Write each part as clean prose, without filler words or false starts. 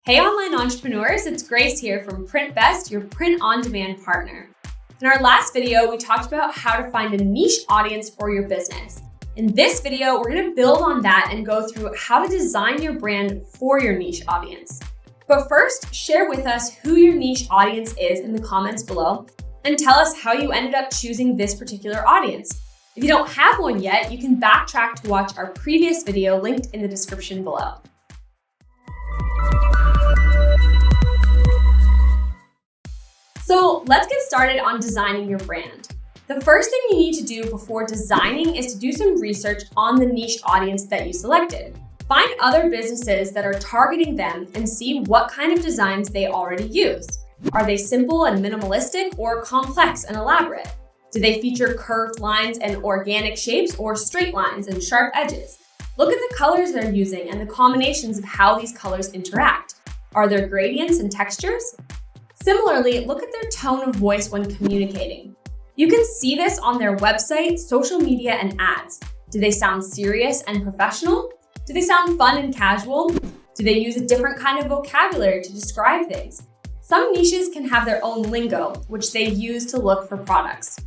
Hey online entrepreneurs, it's Grace here from Printbest, your print-on-demand partner. In our last video, we talked about how to find a niche audience for your business. In this video, we're going to build on that and go through how to design your brand for your niche audience. But first, share with us who your niche audience is in the comments below and tell us how you ended up choosing this particular audience. If you don't have one yet, you can backtrack to watch our previous video linked in the description below. So let's get started on designing your brand. The first thing you need to do before designing is to do some research on the niche audience that you selected. Find other businesses that are targeting them and see what kind of designs they already use. Are they simple and minimalistic or complex and elaborate? Do they feature curved lines and organic shapes or straight lines and sharp edges? Look at the colors they're using and the combinations of how these colors interact. Are there gradients and textures? Similarly, look at their tone of voice when communicating. You can see this on their website, social media, and ads. Do they sound serious and professional? Do they sound fun and casual? Do they use a different kind of vocabulary to describe things? Some niches can have their own lingo, which they use to look for products.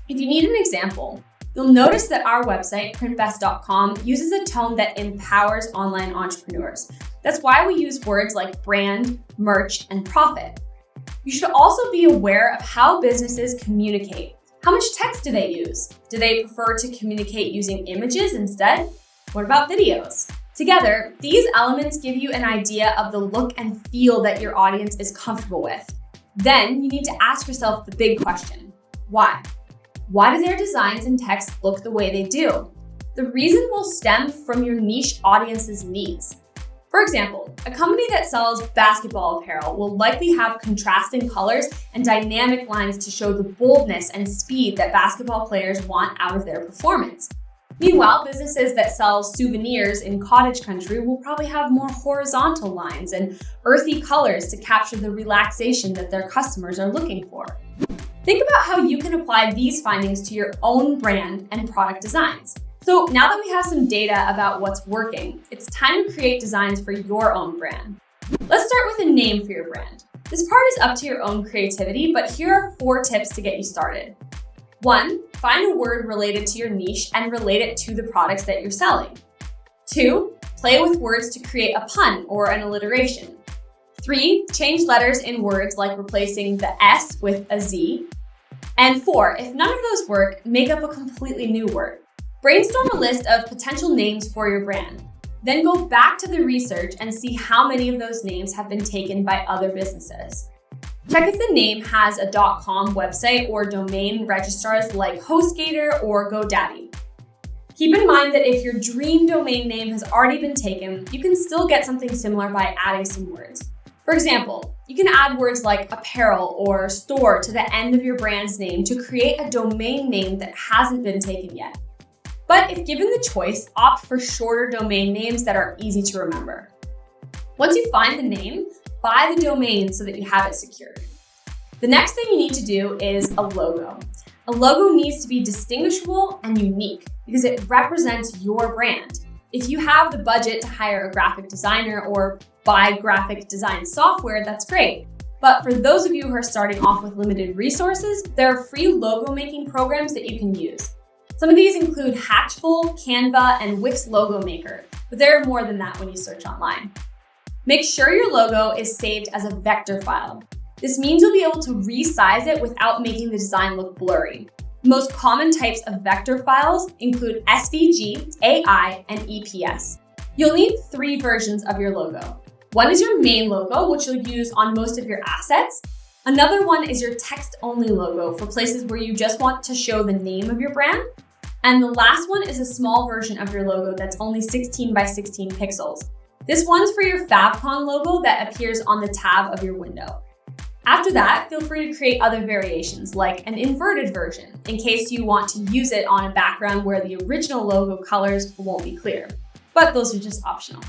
If you need an example, you'll notice that our website, printbest.com, uses a tone that empowers online entrepreneurs. That's why we use words like brand, merch, and profit. You should also be aware of how businesses communicate. How much text do they use? Do they prefer to communicate using images instead? What about videos? Together, these elements give you an idea of the look and feel that your audience is comfortable with. Then you need to ask yourself the big question: why? Why do their designs and text look the way they do? The reason will stem from your niche audience's needs. For example, a company that sells basketball apparel will likely have contrasting colors and dynamic lines to show the boldness and speed that basketball players want out of their performance. Meanwhile, businesses that sell souvenirs in cottage country will probably have more horizontal lines and earthy colors to capture the relaxation that their customers are looking for. Think about how you can apply these findings to your own brand and product designs. So now that we have some data about what's working, it's time to create designs for your own brand. Let's start with a name for your brand. This part is up to your own creativity, but here are 4 tips to get you started. 1, find a word related to your niche and relate it to the products that you're selling. 2, play with words to create a pun or an alliteration. 3, change letters in words like replacing the S with a Z. And 4, if none of those work, make up a completely new word. Brainstorm a list of potential names for your brand. Then go back to the research and see how many of those names have been taken by other businesses. Check if the name has a .com website or domain registrars like HostGator or GoDaddy. Keep in mind that if your dream domain name has already been taken, you can still get something similar by adding some words. For example, you can add words like apparel or store to the end of your brand's name to create a domain name that hasn't been taken yet. But if given the choice, opt for shorter domain names that are easy to remember. Once you find the name, buy the domain so that you have it secured. The next thing you need to do is a logo. A logo needs to be distinguishable and unique because it represents your brand. If you have the budget to hire a graphic designer or buy graphic design software, that's great. But for those of you who are starting off with limited resources, there are free logo making programs that you can use. Some of these include Hatchful, Canva, and Wix Logo Maker, but there are more than that when you search online. Make sure your logo is saved as a vector file. This means you'll be able to resize it without making the design look blurry. The most common types of vector files include SVG, AI, and EPS. You'll need 3 versions of your logo. One is your main logo, which you'll use on most of your assets. Another one is your text-only logo for places where you just want to show the name of your brand. And the last one is a small version of your logo that's only 16 by 16 pixels. This one's for your favicon logo that appears on the tab of your window. After that, feel free to create other variations like an inverted version in case you want to use it on a background where the original logo colors won't be clear. But those are just optional.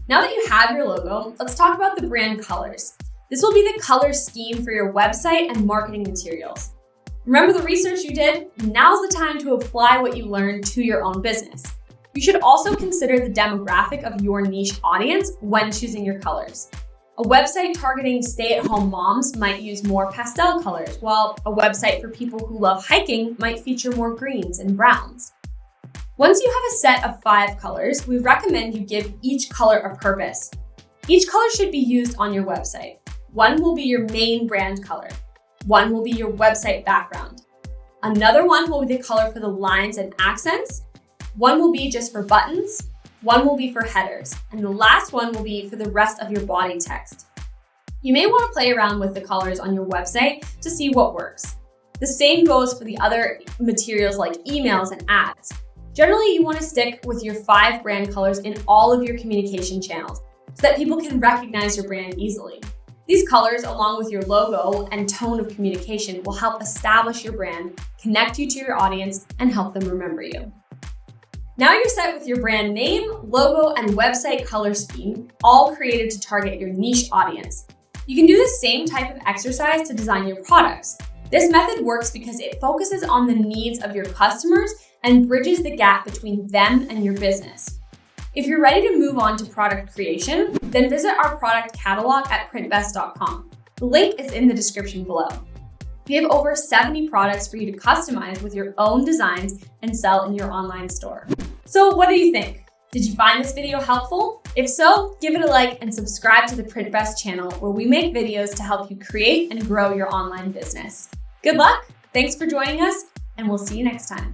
Now that you have your logo, let's talk about the brand colors. This will be the color scheme for your website and marketing materials. Remember the research you did? Now's the time to apply what you learned to your own business. You should also consider the demographic of your niche audience when choosing your colors. A website targeting stay-at-home moms might use more pastel colors, while a website for people who love hiking might feature more greens and browns. Once you have a set of 5 colors, we recommend you give each color a purpose. Each color should be used on your website. One will be your main brand color. One will be your website background. Another one will be the color for the lines and accents. One will be just for buttons. One will be for headers. And the last one will be for the rest of your body text. You may want to play around with the colors on your website to see what works. The same goes for the other materials like emails and ads. Generally, you want to stick with your 5 brand colors in all of your communication channels so that people can recognize your brand easily. These colors, along with your logo and tone of communication, will help establish your brand, connect you to your audience, and help them remember you. Now you're set with your brand name, logo, and website color scheme, all created to target your niche audience. You can do the same type of exercise to design your products. This method works because it focuses on the needs of your customers and bridges the gap between them and your business. If you're ready to move on to product creation, then visit our product catalog at printbest.com. The link is in the description below. We have over 70 products for you to customize with your own designs and sell in your online store. So what do you think? Did you find this video helpful? If so, give it a like and subscribe to the Printbest channel where we make videos to help you create and grow your online business. Good luck, thanks for joining us, and we'll see you next time.